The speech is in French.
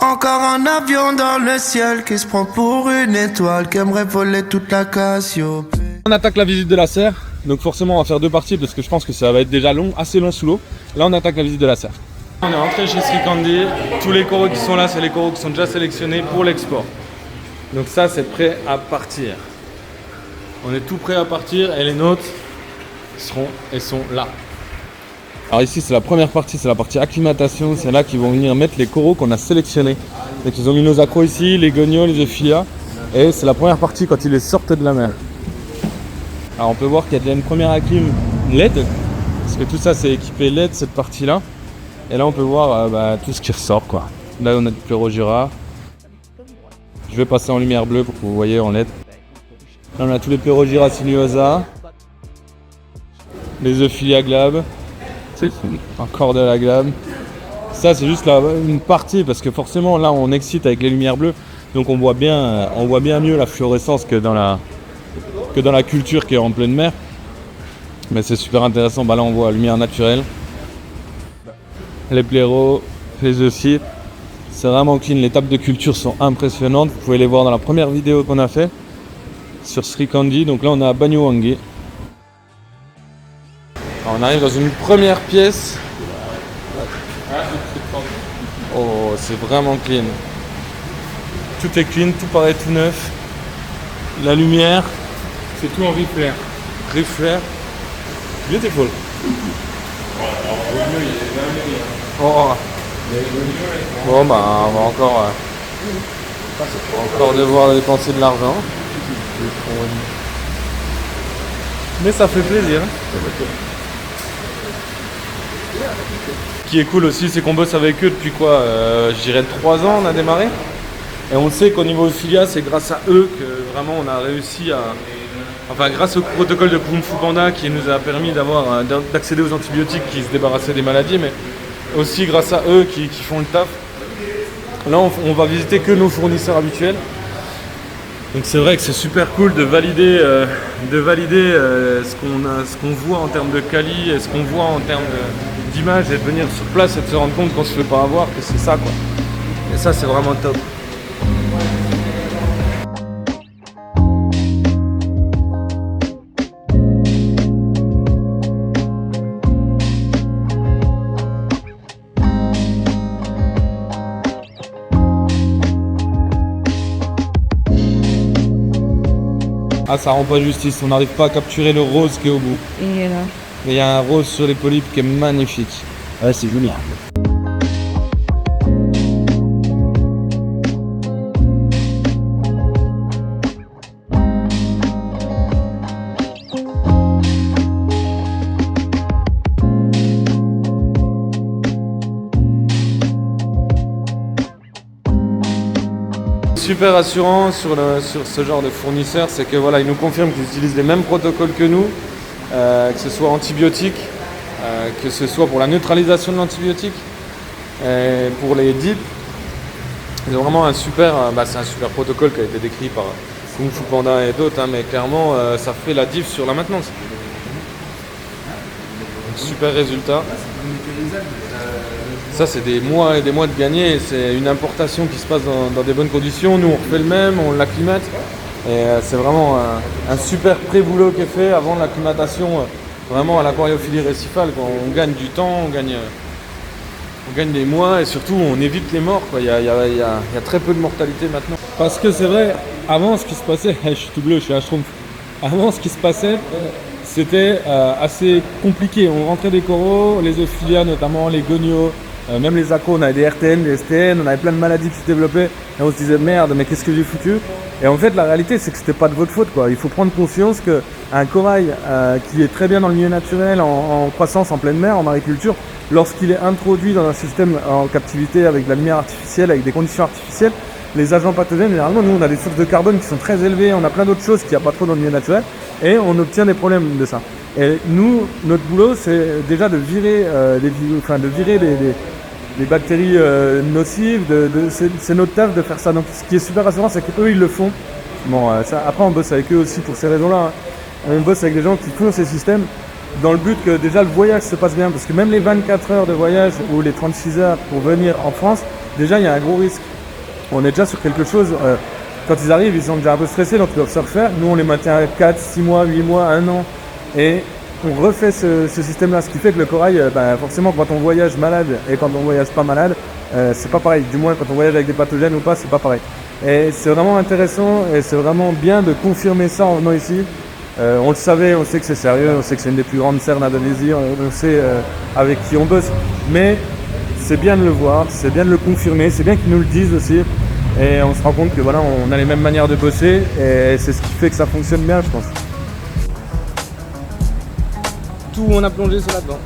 Encore un avion dans le ciel qui se prend pour une étoile, qui aimerait voler toute la Cassiopée. On attaque la visite de la serre, donc forcément on va faire deux parties parce que je pense que ça va être déjà long, assez long sous l'eau. Là on attaque la visite de la serre. On est rentré chez Srikandi, tous les coraux qui sont là c'est les coraux qui sont déjà sélectionnés pour l'export. Donc ça c'est prêt à partir. On est tout prêt à partir et les nôtres sont là. Alors ici c'est la première partie, c'est la partie acclimatation, c'est là qu'ils vont venir mettre les coraux qu'on a sélectionnés. Donc ils ont mis nos accros ici, les gonios, les euphilia, et c'est la première partie quand ils les sortent de la mer. Alors on peut voir qu'il y a déjà une première acclim LED, parce que tout ça c'est équipé LED cette partie là. Et là on peut voir tout ce qui ressort quoi. Là on a du Pleurogyra. Je vais passer en lumière bleue pour que vous voyez en LED. Là on a tous les Pleurogyra sinuosa, les Euphilia glabes, encore de la glabe. Ça c'est juste une partie parce que forcément là on excite avec les lumières bleues. Donc on voit bien mieux la fluorescence que dans la culture qui est en pleine mer. Mais c'est super intéressant. Là on voit la lumière naturelle. Les blaireaux, les ossiers. C'est vraiment clean. Les tables de culture sont impressionnantes. Vous pouvez les voir dans la première vidéo qu'on a fait sur Srikandi. Donc là on est à Banyuwangi. On arrive dans une première pièce. Oh, c'est vraiment clean. Tout est clean, tout paraît tout neuf. La lumière. C'est tout en reflet. Reflet. Beautiful. Oh. Bon on va encore devoir dépenser de l'argent. Mais ça fait plaisir. Ce qui est cool aussi, c'est qu'on bosse avec eux depuis quoi je dirais 3 ans on a démarré. Et on sait qu'au niveau Euphilia, c'est grâce à eux que vraiment on a réussi à... Enfin grâce au protocole de Kung Fu Panda qui nous a permis d'accéder aux antibiotiques qui se débarrassaient des maladies, mais aussi grâce à eux qui font le taf. Là on va visiter que nos fournisseurs habituels. Donc c'est vrai que c'est super cool de valider ce qu'on voit en termes de quali et ce qu'on voit en termes d'image et de venir sur place et de se rendre compte qu'on se fait pas avoir, que c'est ça quoi. Et ça c'est vraiment top. Ah ça rend pas justice, on n'arrive pas à capturer le rose qui est au bout. Et là. Mais il y a un rose sur les polypes qui est magnifique. Ouais c'est joli. Super rassurant sur ce genre de fournisseur, c'est que voilà, ils nous confirment qu'ils utilisent les mêmes protocoles que nous, que ce soit antibiotiques, que ce soit pour la neutralisation de l'antibiotique, pour les DIP. Ils ont vraiment c'est un super protocole qui a été décrit par Kung Fu Panda et d'autres, mais clairement ça fait la diff sur la maintenance. Super résultat. Ça c'est des mois et des mois de gagner, c'est une importation qui se passe dans des bonnes conditions, nous on refait le même, on l'acclimate et c'est vraiment un super pré-boulot qui est fait avant l'acclimatation vraiment à l'aquariophilie récifale. On gagne du temps, on gagne des mois et surtout on évite les morts quoi. Il y a très peu de mortalité maintenant. Parce que c'est vrai, avant ce qui se passait, je suis tout bleu, je suis un schtroumpf, avant ce qui se passait c'était assez compliqué, on rentrait des coraux, les euphilia notamment, les gonios, même les accros, on avait des RTN, des STN, on avait plein de maladies qui se développaient et on se disait merde mais qu'est-ce que j'ai foutu. Et en fait la réalité c'est que c'était pas de votre faute quoi. Il faut prendre conscience qu'un corail qui est très bien dans le milieu naturel, en croissance, en pleine mer, en mariculture, lorsqu'il est introduit dans un système en captivité avec de la lumière artificielle, avec des conditions artificielles, les agents pathogènes, généralement nous on a des sources de carbone qui sont très élevées, on a plein d'autres choses qu'il n'y a pas trop dans le milieu naturel et on obtient des problèmes de ça. Et nous, notre boulot c'est déjà de virer les bactéries nocives, c'est notre taf de faire ça. Donc ce qui est super rassurant c'est qu'eux ils le font. Bon, après on bosse avec eux aussi pour ces raisons-là. On bosse avec des gens qui font ces systèmes dans le but que déjà le voyage se passe bien. Parce que même les 24 heures de voyage ou les 36 heures pour venir en France, déjà il y a un gros risque. On est déjà sur quelque chose, quand ils arrivent, ils sont déjà un peu stressés, donc ils doivent se refaire. Nous, on les maintient à 4, 6 mois, 8 mois, 1 an. Et on refait ce système-là, ce qui fait que le corail, forcément, quand on voyage malade et quand on voyage pas malade, c'est pas pareil. Du moins, quand on voyage avec des pathogènes ou pas, c'est pas pareil. Et c'est vraiment intéressant et c'est vraiment bien de confirmer ça en venant ici. On le savait, on sait que c'est sérieux, on sait que c'est une des plus grandes serres d'Indonésie, on sait avec qui on bosse. Mais c'est bien de le voir, c'est bien de le confirmer, c'est bien qu'ils nous le disent aussi. Et on se rend compte que voilà, on a les mêmes manières de bosser et c'est ce qui fait que ça fonctionne bien, je pense. Tout on a plongé, c'est là-dedans.